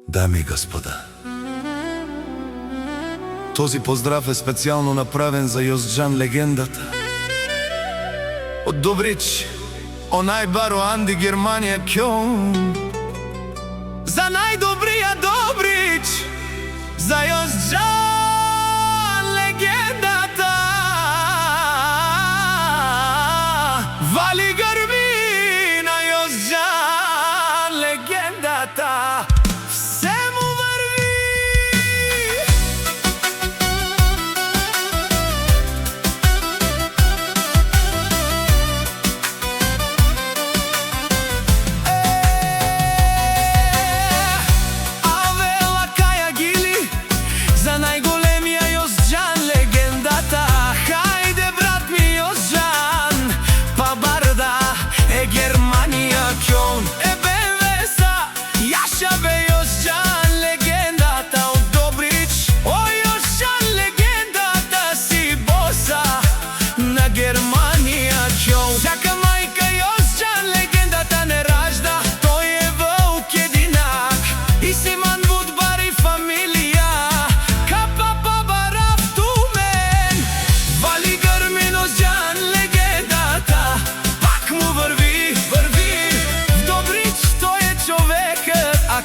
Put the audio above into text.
Дами и господа, този поздрав е специјално направен за Јозџан легендата. Од Добрич, онај баро Анди Германија Кјон. За најдобрија Добрич, за Јозџан легендата. Вали грми на Јозџан легендата. Сака мајка Јозџан легендата не ражда, тој е вълк единак и Симан Будбар и фамилија, капа баба тумен. Вали грми Јозџан легендата, пак му върви, в Добрич тој е човекът, а